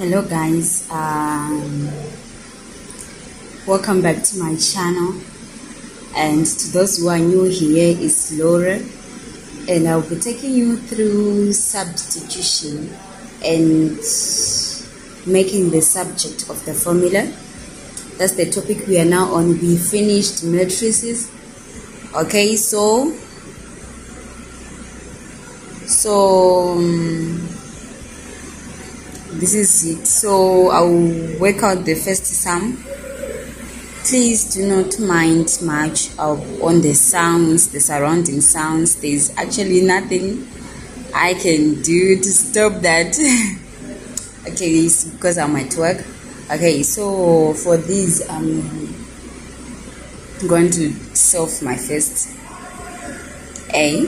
Hello guys, welcome back to my channel, and to those who are new here, it's Laura, and I'll be taking you through substitution and making the subject of the formula. That's the topic we are now on. We finished matrices. Okay, so this is it. So I'll work out the first sum. Please do not mind much on the sounds, the surrounding sounds. There's actually nothing I can do to stop that. Okay, it's because I'm at work. Okay, so for this I'm going to solve my first A.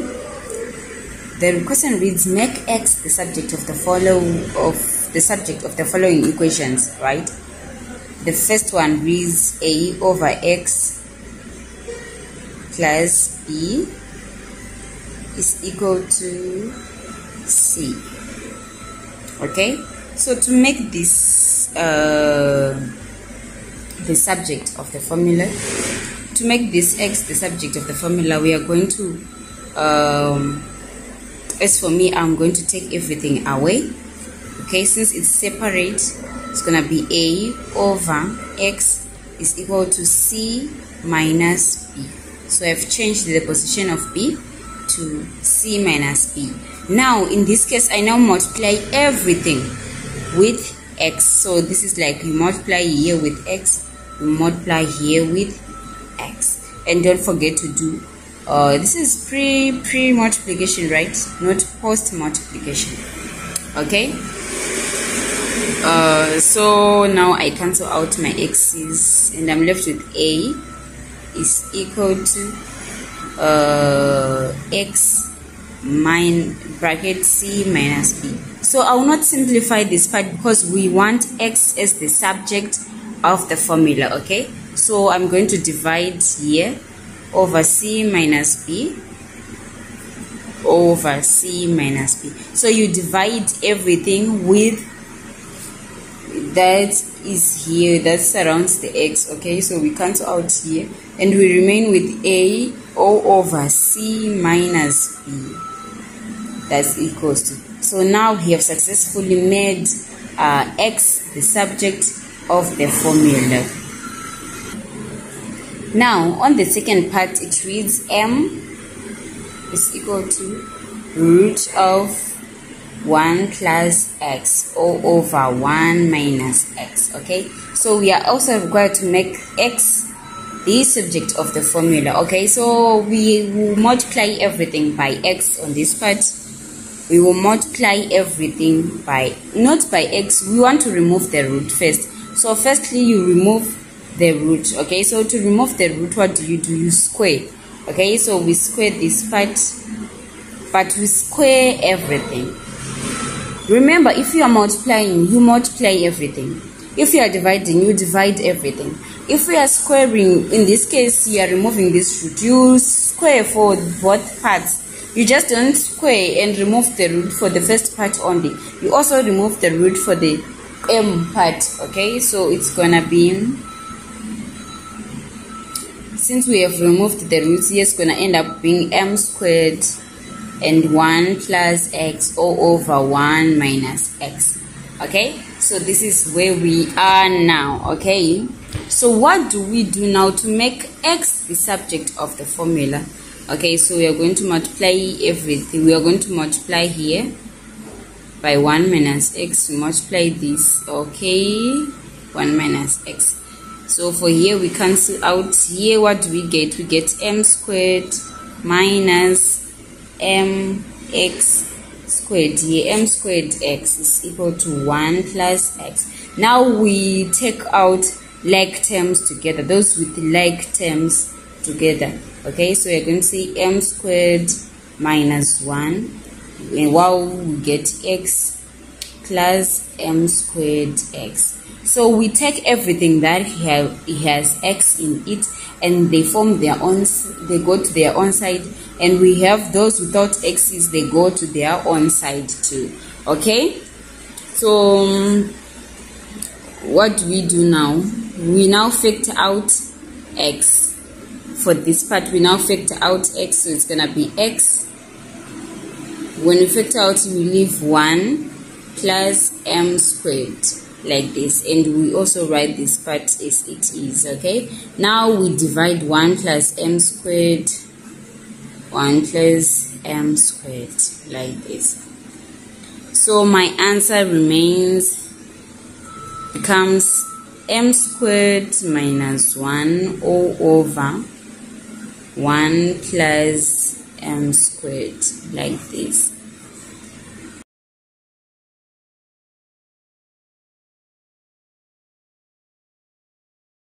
The question reads: make X the subject of the following equations, right? The first one reads A over X plus B is equal to C. Okay, so to make this the subject of the formula, to make this X the subject of the formula, we are going to as for me, I'm going to take everything away. Okay, since it's separate, it's gonna be A over X is equal to C minus B. So I've changed the position of B to C minus B. Now in this case, I now multiply everything with X. So this is like you multiply here with X, you multiply here with X, and don't forget to do this is pre-multiplication, right? Not post-multiplication. Okay. So now I cancel out my x's and I'm left with A is equal to X bracket C minus B. So I will not simplify this part because we want X as the subject of the formula. Okay. So I'm going to divide here over C minus B over C minus B. So you divide everything with that is here, that surrounds the X. Okay, so we cancel out here and we remain with A over C minus B. That's equals to. So now we have successfully made X the subject of the formula. Now, on the second part, it reads M is equal to root of 1 plus X all over 1 minus X. Okay, so we are also required to make X the subject of the formula. Okay, so we will multiply everything by X on this part. We will multiply everything by, not by X, we want to remove the root first. So firstly, you remove the root. Okay, so to remove the root, what do? You square. Okay, so we square this part, but we square everything. Remember, if you are multiplying, you multiply everything. If you are dividing, you divide everything. If we are squaring, in this case you are removing this root, you square for both parts. You just don't square and remove the root for the first part only. You also remove the root for the M part. Okay, so it's gonna be, since we have removed the roots, here, it's going to end up being M squared and 1 plus X all over 1 minus X. Okay, so this is where we are now. Okay, so what do we do now to make X the subject of the formula? Okay, so we are going to multiply everything. We are going to multiply here by 1 minus X. We multiply this. Okay, 1 minus X. So for here we cancel out here. What do we get? We get M squared minus MX squared. Here M squared X is equal to 1 plus X. Now we take out like terms together, those with like terms together. Okay, so we're going to say M squared minus 1, and while we get X plus M squared X. So we take everything that it has X in it, and they form their own, they go to their own side, and we have those without X's, they go to their own side too. Okay, so what do we do now? We now factor out x. For this part, we now factor out x, so it's gonna be x. When we factor out, we leave 1 plus m squared, like this, and we also write this part as it is. Okay, now we divide 1 plus m squared, 1 plus m squared, like this. So my answer becomes m squared minus 1 all over 1 plus m squared, like this.